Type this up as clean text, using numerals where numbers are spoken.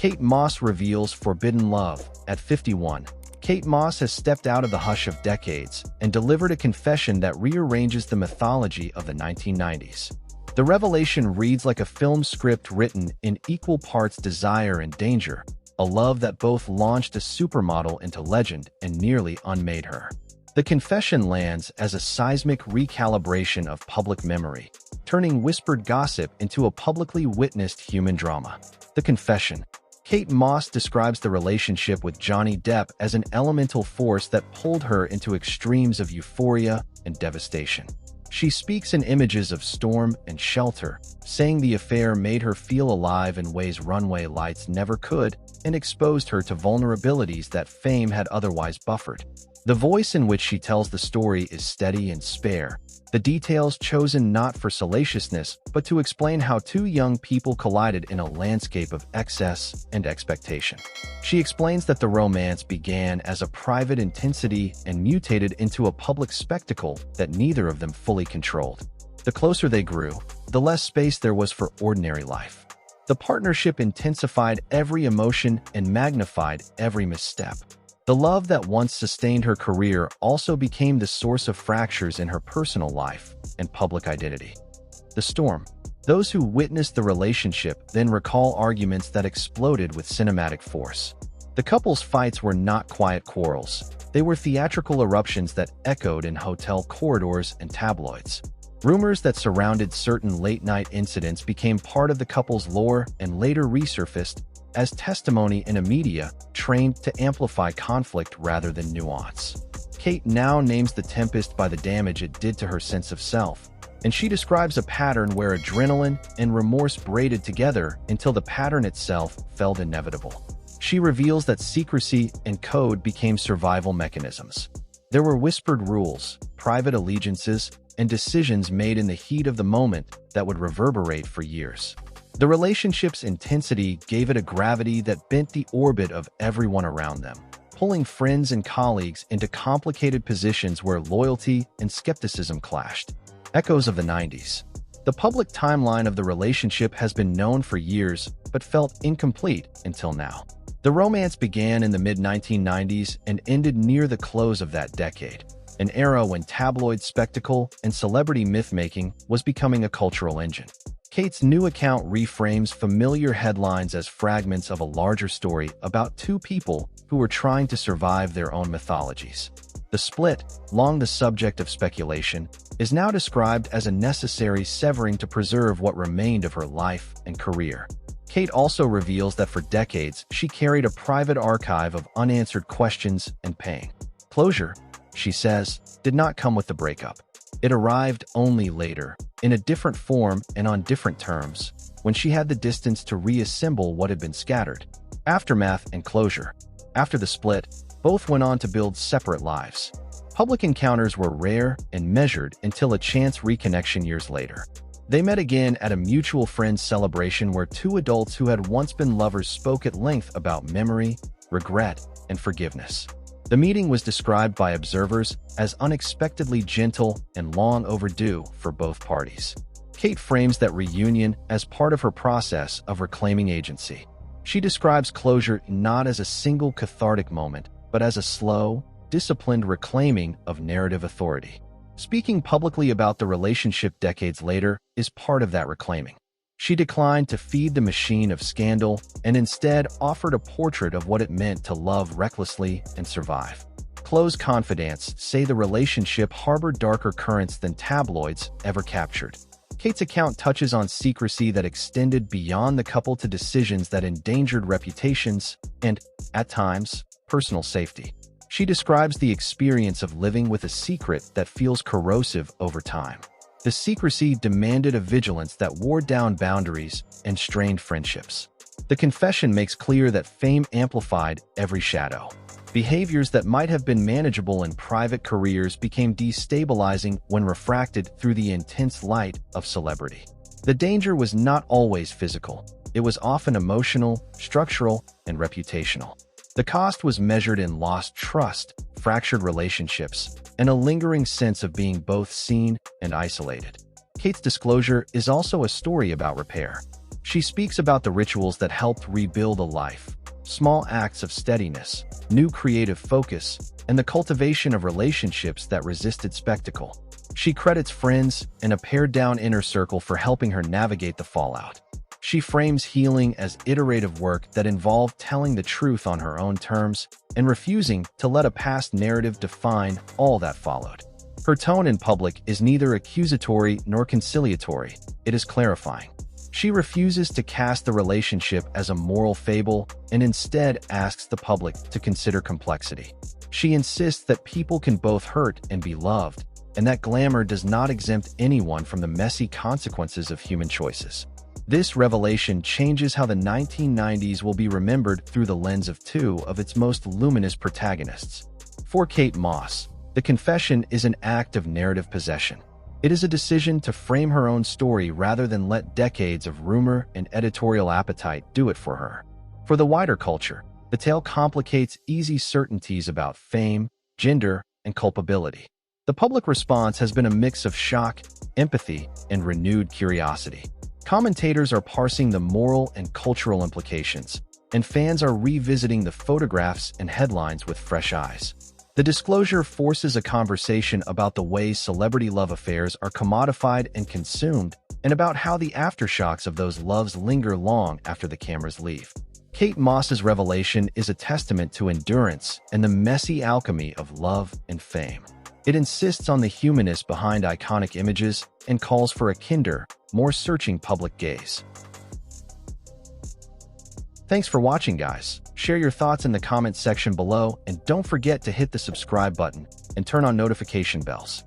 Kate Moss reveals forbidden love. At 51, Kate Moss has stepped out of the hush of decades and delivered a confession that rearranges the mythology of the 1990s. The revelation reads like a film script written in equal parts desire and danger, a love that both launched a supermodel into legend and nearly unmade her. The confession lands as a seismic recalibration of public memory, turning whispered gossip into a publicly witnessed human drama. The confession. Kate Moss describes the relationship with Johnny Depp as an elemental force that pulled her into extremes of euphoria and devastation. She speaks in images of storm and shelter, saying the affair made her feel alive in ways runway lights never could and exposed her to vulnerabilities that fame had otherwise buffered. The voice in which she tells the story is steady and spare, the details chosen not for salaciousness but to explain how two young people collided in a landscape of excess and expectation. She explains that the romance began as a private intensity and mutated into a public spectacle that neither of them fully controlled. The closer they grew, the less space there was for ordinary life. The partnership intensified every emotion and magnified every misstep. The love that once sustained her career also became the source of fractures in her personal life and public identity. The storm. Those who witnessed the relationship then recall arguments that exploded with cinematic force. The couple's fights were not quiet quarrels. They were theatrical eruptions that echoed in hotel corridors and tabloids. Rumors that surrounded certain late-night incidents became part of the couple's lore and later resurfaced as testimony in a media trained to amplify conflict rather than nuance. Kate now names the tempest by the damage it did to her sense of self, and she describes a pattern where adrenaline and remorse braided together until the pattern itself felt inevitable. She reveals that secrecy and code became survival mechanisms. There were whispered rules, private allegiances, and decisions made in the heat of the moment that would reverberate for years. The relationship's intensity gave it a gravity that bent the orbit of everyone around them, pulling friends and colleagues into complicated positions where loyalty and skepticism clashed. Echoes of the 90s. The public timeline of the relationship has been known for years, but felt incomplete until now. The romance began in the mid-1990s and ended near the close of that decade, an era when tabloid spectacle and celebrity myth-making was becoming a cultural engine. Kate's new account reframes familiar headlines as fragments of a larger story about two people who were trying to survive their own mythologies. The split, long the subject of speculation, is now described as a necessary severing to preserve what remained of her life and career. Kate also reveals that for decades she carried a private archive of unanswered questions and pain. Closure, she says, did not come with the breakup. It arrived only later, in a different form and on different terms, when she had the distance to reassemble what had been scattered. Aftermath and closure. After the split, both went on to build separate lives. Public encounters were rare and measured until a chance reconnection years later. They met again at a mutual friend's celebration where two adults who had once been lovers spoke at length about memory, regret, and forgiveness. The meeting was described by observers as unexpectedly gentle and long overdue for both parties. Kate frames that reunion as part of her process of reclaiming agency. She describes closure not as a single cathartic moment, but as a slow, disciplined reclaiming of narrative authority. Speaking publicly about the relationship decades later is part of that reclaiming. She declined to feed the machine of scandal and instead offered a portrait of what it meant to love recklessly and survive. Close confidants say the relationship harbored darker currents than tabloids ever captured. Kate's account touches on secrecy that extended beyond the couple to decisions that endangered reputations and, at times, personal safety. She describes the experience of living with a secret that feels corrosive over time. The secrecy demanded a vigilance that wore down boundaries and strained friendships. The confession makes clear that fame amplified every shadow. Behaviors that might have been manageable in private careers became destabilizing when refracted through the intense light of celebrity. The danger was not always physical. It was often emotional, structural, and reputational. The cost was measured in lost trust, fractured relationships, and a lingering sense of being both seen and isolated. Kate's disclosure is also a story about repair. She speaks about the rituals that helped rebuild a life, small acts of steadiness, new creative focus, and the cultivation of relationships that resisted spectacle. She credits friends and a pared-down inner circle for helping her navigate the fallout. She frames healing as iterative work that involved telling the truth on her own terms and refusing to let a past narrative define all that followed. Her tone in public is neither accusatory nor conciliatory, it is clarifying. She refuses to cast the relationship as a moral fable and instead asks the public to consider complexity. She insists that people can both hurt and be loved, and that glamour does not exempt anyone from the messy consequences of human choices. This revelation changes how the 1990s will be remembered through the lens of two of its most luminous protagonists. For Kate Moss, the confession is an act of narrative possession. It is a decision to frame her own story rather than let decades of rumor and editorial appetite do it for her. For the wider culture, the tale complicates easy certainties about fame, gender, and culpability. The public response has been a mix of shock, empathy, and renewed curiosity. Commentators are parsing the moral and cultural implications, and fans are revisiting the photographs and headlines with fresh eyes. The disclosure forces a conversation about the ways celebrity love affairs are commodified and consumed, and about how the aftershocks of those loves linger long after the cameras leave. Kate Moss's revelation is a testament to endurance and the messy alchemy of love and fame. It insists on the humanness behind iconic images and calls for a kinder, more searching public gaze. Thanks for watching, guys. Share your thoughts in the comments section below, and don't forget to hit the subscribe button and turn on notification bells.